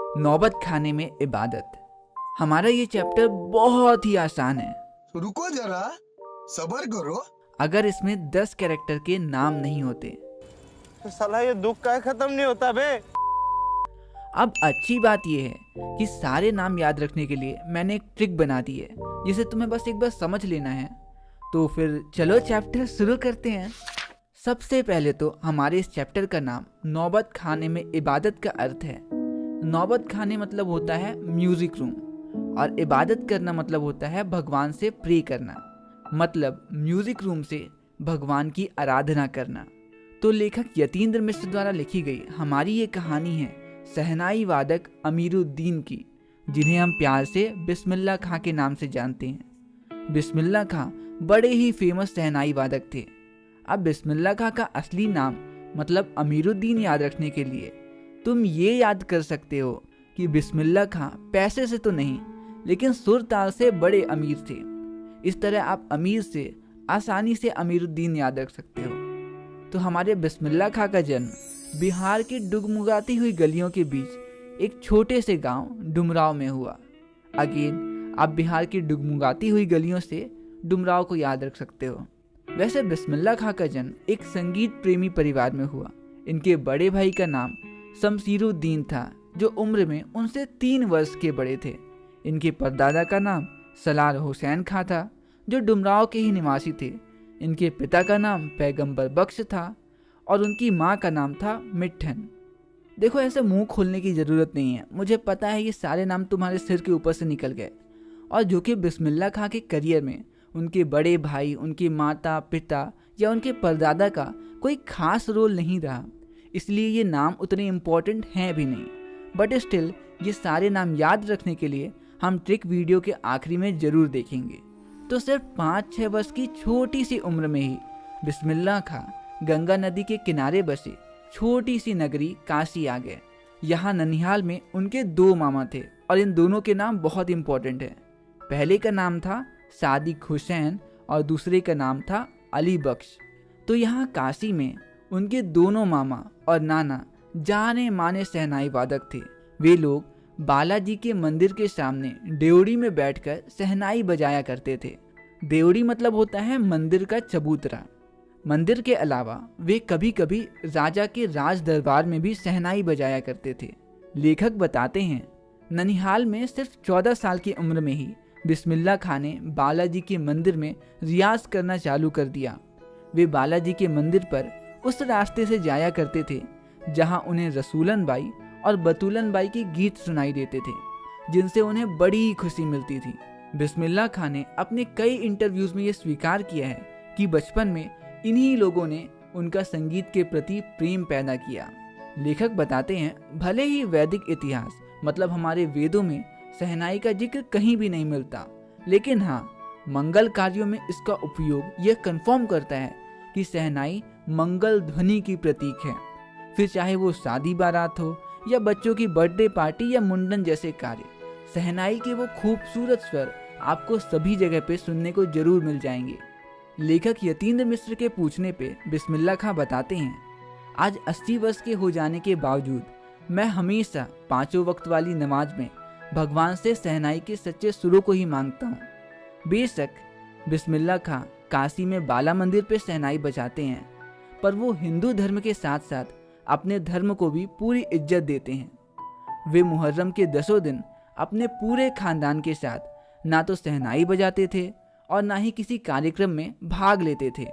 नौबत खाने में इबादत। हमारा ये चैप्टर बहुत ही आसान है। रुको जरा, सब्र करो। अगर इसमें 10 कैरेक्टर के नाम नहीं होते। तो साला ये दुख का खत्म नहीं होता बे। अब अच्छी बात यह है कि सारे नाम याद रखने के लिए मैंने एक ट्रिक बना दी है जिसे तुम्हें बस एक बार समझ लेना है। तो फिर चलो चैप्टर शुरू करते हैं। सबसे पहले तो हमारे इस चैप्टर का नाम नौबत खाने में इबादत का अर्थ है। नौबत खाने मतलब होता है म्यूजिक रूम और इबादत करना मतलब होता है भगवान से प्रे करना, मतलब म्यूजिक रूम से भगवान की आराधना करना। तो लेखक यतीन्द्र मिश्र द्वारा लिखी गई हमारी ये कहानी है शहनाई वादक अमीरुद्दीन की, जिन्हें हम प्यार से बिस्मिल्लाह खां के नाम से जानते हैं। बिस्मिल्लाह खां बड़े ही फेमस शहनाई वादक थे। अब बिस्मिल्लाह खां का असली नाम मतलब अमीरुद्दीन याद रखने के लिए तुम ये याद कर सकते हो कि बिस्मिल्लाह खां पैसे से तो नहीं लेकिन सुर ताल से बड़े अमीर थे। इस तरह आप अमीर से आसानी से अमीरुद्दीन याद रख सकते हो। तो हमारे बिस्मिल्लाह खां का जन्म बिहार की डुगमुगाती हुई गलियों के बीच एक छोटे से गांव डुमराव में हुआ। अगेन आप बिहार की डुगमुगाती हुई गलियों से डुमराव को याद रख सकते हो। वैसे बिस्मिल्लाह खां का जन्म एक संगीत प्रेमी परिवार में हुआ। इनके बड़े भाई का नाम शमसीरुद्दीन था जो उम्र में उनसे 3 वर्ष के बड़े थे। इनके परदादा का नाम सलार हुसैन खां था जो डुमराव के ही निवासी थे। इनके पिता का नाम पैगंबर बख्श था और उनकी माँ का नाम था मिट्ठन। देखो ऐसे मुंह खोलने की ज़रूरत नहीं है, मुझे पता है ये सारे नाम तुम्हारे सिर के ऊपर से निकल गए। और जो कि बिस्मिल्लाह खां के करियर में उनके बड़े भाई, उनके माता पिता या उनके परदादा का कोई खास रोल नहीं रहा, इसलिए ये नाम उतने इम्पोर्टेंट हैं भी नहीं। बट स्टिल ये सारे नाम याद रखने के लिए हम ट्रिक वीडियो के आखिरी में ज़रूर देखेंगे। तो सिर्फ 5-6 वर्ष की छोटी सी उम्र में ही बिस्मिल्लाह खां गंगा नदी के किनारे बसे छोटी सी नगरी काशी आ गए। यहाँ ननिहाल में उनके 2 मामा थे और इन दोनों के नाम बहुत इंपॉर्टेंट है। पहले का नाम था सादिक हुसैन और दूसरे का नाम था अली बख्श। तो यहाँ काशी में उनके दोनों मामा और नाना जाने माने शहनाई वादक थे। वे लोग बालाजी के मंदिर के सामने देवड़ी में बैठकर शहनाई बजाया करते थे। देवड़ी मतलब होता है मंदिर का चबूतरा। मंदिर के अलावा वे कभी कभी राजा के राज दरबार में भी शहनाई बजाया करते थे। लेखक बताते हैं ननिहाल में सिर्फ 14 साल की उम्र में ही बिस्मिल्लाह खां ने बालाजी के मंदिर में रियाज करना चालू कर दिया। वे बालाजी के मंदिर पर उस रास्ते से जाया करते थे जहां उन्हें रसूलन बाई और बतूलन बाई के गीत सुनाई देते थे, जिनसे उन्हें बड़ी खुशी मिलती थी। बिस्मिल्लाह खां ने अपने कई इंटरव्यूज में यह स्वीकार किया है कि बचपन में इन्हीं लोगों ने उनका संगीत के प्रति प्रेम पैदा किया। लेखक बताते हैं भले ही वैदिक इतिहास मतलब हमारे वेदों में शहनाई का जिक्र कहीं भी नहीं मिलता, लेकिन हाँ मंगल कार्यों में इसका उपयोग यह कंफर्म करता है कि शहनाई मंगल ध्वनि की प्रतीक है। फिर चाहे वो शादी बारात हो या बच्चों की बर्थडे पार्टी या मुंडन जैसे कार्य, शहनाई के वो खूबसूरत स्वर आपको सभी जगह पे सुनने को जरूर मिल जाएंगे। लेखक यतीन्द्र मिश्र के पूछने पे बिस्मिल्लाह खां बताते हैं आज 80 वर्ष के हो जाने के बावजूद मैं हमेशा 5 वक्त वाली नमाज में भगवान से शहनाई के सच्चे सुरों को ही मांगता हूँ। बेशक बिस्मिल्लाह खां काशी में बाला मंदिर पे शहनाई बजाते हैं, पर वो हिंदू धर्म के साथ साथ अपने धर्म को भी पूरी इज्जत देते हैं। वे मुहर्रम के 10 दिन अपने पूरे खानदान के साथ ना तो शहनाई बजाते थे और ना ही किसी कार्यक्रम में भाग लेते थे।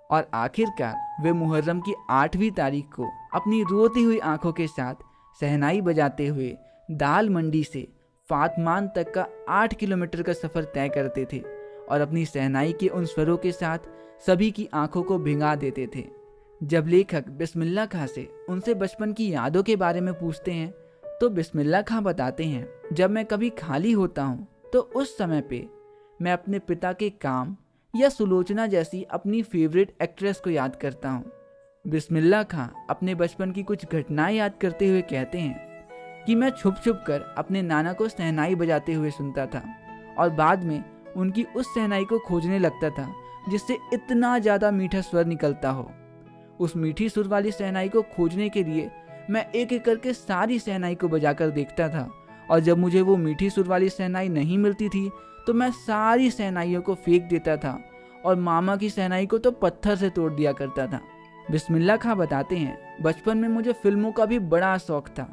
और आखिरकार वे मुहर्रम की 8वीं तारीख को अपनी रोती हुई आंखों के साथ शहनाई बजाते हुए दाल मंडी से फातमान तक का 8 किलोमीटर का सफ़र तय करते थे और अपनी शहनाई के उन स्वरों के साथ सभी की आंखों को भिंगा देते थे। जब लेखक बिस्मिल्लाह खां से उनसे बचपन की यादों के बारे में पूछते हैं तो बिस्मिल्लाह खां बताते हैं जब मैं कभी खाली होता हूँ तो उस समय पे मैं अपने पिता के काम या सुलोचना जैसी अपनी फेवरेट एक्ट्रेस को याद करता हूँ। बिस्मिल्लाह खां अपने बचपन की कुछ घटनाएं याद करते हुए कहते हैं कि मैं छुप छुप कर अपने नाना को शहनाई बजाते हुए सुनता था और बाद में उनकी उस शहनाई को खोजने लगता था जिससे इतना ज़्यादा मीठा स्वर निकलता हो। उस मीठी सुर वाली शहनाई को खोजने के लिए मैं एक एक करके सारी शहनाई को बजाकर देखता था, और जब मुझे वो मीठी सुर वाली शहनाई नहीं मिलती थी तो मैं सारी शहनाइयों को फेंक देता था और मामा की शहनाई को तो पत्थर से तोड़ दिया करता था। बिस्मिल्लाह खां बताते हैं, बचपन में मुझे फिल्मों का भी बड़ा शौक था।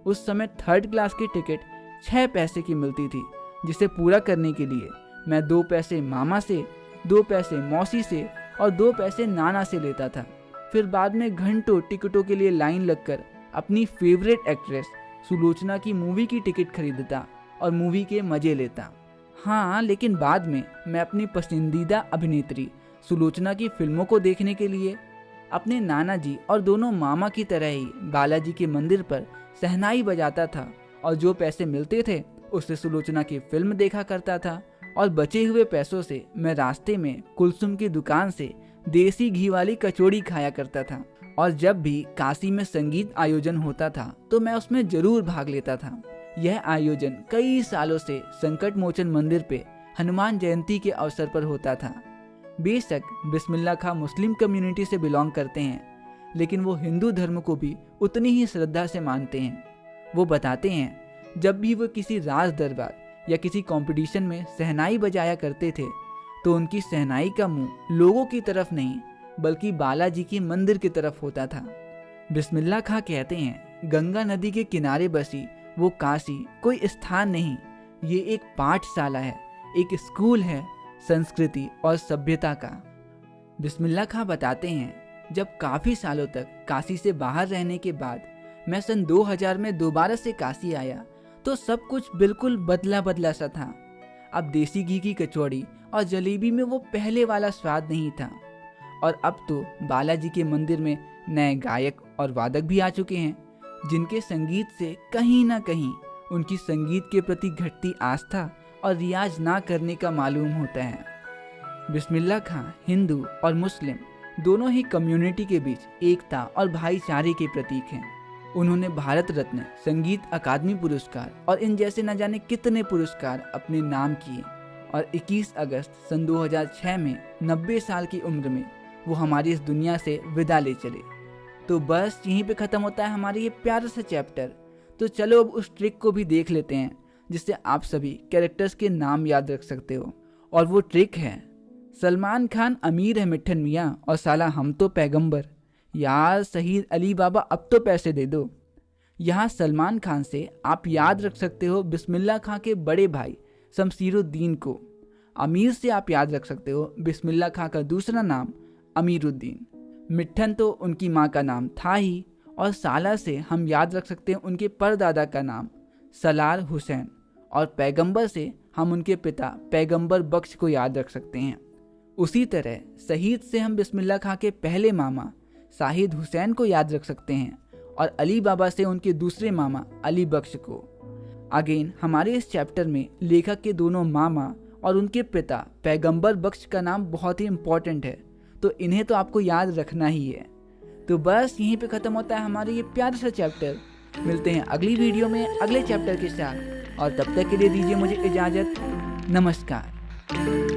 उस समय 3rd क्लास की टिकट 6 पैसे की मिलती थी, जिसे पूरा करने के लिए मैं 2 पैसे मामा से, 2 पैसे मौसी से और 2 पैसे नाना से लेता था। फिर बाद में घंटों टिकटों के लिए लाइन लगकर अपनी फेवरेट एक्ट्रेस सुलोचना की मूवी की टिकट खरीदता और मूवी के मजे लेता। हाँ, लेकिन बाद में मैं अपनी पसंदीदा अभिनेत्री सुलोचना की फिल्मों को देखने के लिए अपने नाना जी और दोनों मामा की तरह ही बालाजी के मंदिर पर शहनाई बजाता था, और जो पैसे मिलते थे उससे सुलोचना की फिल्म देखा करता था, और बचे हुए पैसों से मैं रास्ते में कुलसुम की दुकान से देसी घी वाली कचौड़ी खाया करता था। और जब भी काशी में संगीत आयोजन होता था तो मैं उसमें जरूर भाग लेता था। यह आयोजन कई सालों से संकट मोचन मंदिर पे हनुमान जयंती के अवसर पर होता था। बेशक बिस्मिल्लाह खां मुस्लिम कम्युनिटी से बिलोंग करते हैं, लेकिन वो हिंदू धर्म को भी उतनी ही श्रद्धा से मानते हैं। वो बताते हैं, जब भी वो किसी राज दरबार या किसी कंपटीशन में शहनाई बजाया करते थे तो उनकी शहनाई का मुंह लोगों की तरफ नहीं बल्कि बालाजी के मंदिर की तरफ होता था। बिस्मिल्लाह खां कहते हैं, गंगा नदी के किनारे बसी वो काशी कोई स्थान नहीं, ये एक पाठशाला है, एक स्कूल है संस्कृति और सभ्यता का। बिस्मिल्लाह खां बताते हैं, जब काफी सालों तक काशी से बाहर रहने के बाद मैं सन 2000 में दोबारा से काशी आया तो सब कुछ बिल्कुल बदला बदला सा था। अब देसी घी की कचौड़ी और जलेबी में वो पहले वाला स्वाद नहीं था, और अब तो बालाजी के मंदिर में नए गायक और वादक भी आ चुके हैं, जिनके संगीत से कहीं ना कहीं उनकी संगीत के प्रति घटती आस्था और रियाज ना करने का मालूम होता है। बिस्मिल्लाह खां हिंदू और मुस्लिम दोनों ही कम्युनिटी के बीच एकता और भाईचारे के प्रतीक हैं। उन्होंने भारत रत्न, संगीत अकादमी पुरस्कार और इन जैसे न जाने कितने पुरस्कार अपने नाम किए, और 21 अगस्त सन 2006 में 90 साल की उम्र में वो हमारी इस दुनिया से विदा ले चले। तो बस यहीं पे ख़त्म होता है हमारी ये प्यारा सा चैप्टर। तो चलो अब उस ट्रिक को भी देख लेते हैं जिससे आप सभी कैरेक्टर्स के नाम याद रख सकते हो, और वो ट्रिक है, सलमान खान अमीर है मिट्ठन मियाँ और साला हम तो पैगंबर, यार शहीद अली बाबा अब तो पैसे दे दो। यहाँ सलमान खान से आप याद रख सकते हो बिस्मिल्लाह खां के बड़े भाई शमशीरुद्दीन को। अमीर से आप याद रख सकते हो बिस्मिल्लाह खां का दूसरा नाम अमीरुद्दीन। मिट्ठन तो उनकी माँ का नाम था ही, और साला से हम याद रख सकते हैं उनके परदादा का नाम सलार हुसैन, और पैगंबर से हम उनके पिता पैगंबर बख्श को याद रख सकते हैं। उसी तरह शहीद से हम बिस्मिल्लाह खां के पहले मामा शाहिद हुसैन को याद रख सकते हैं, और अली बाबा से उनके दूसरे मामा अली बख्श को। अगेन हमारे इस चैप्टर में लेखक के दोनों मामा और उनके पिता पैगंबर बख्श का नाम बहुत ही इम्पोर्टेंट है, तो इन्हें तो आपको याद रखना ही है। तो बस यहीं पे ख़त्म होता है हमारा ये प्यारा सा चैप्टर। मिलते हैं अगली वीडियो में अगले चैप्टर के साथ, और तब तक के लिए दीजिए मुझे इजाज़त। नमस्कार।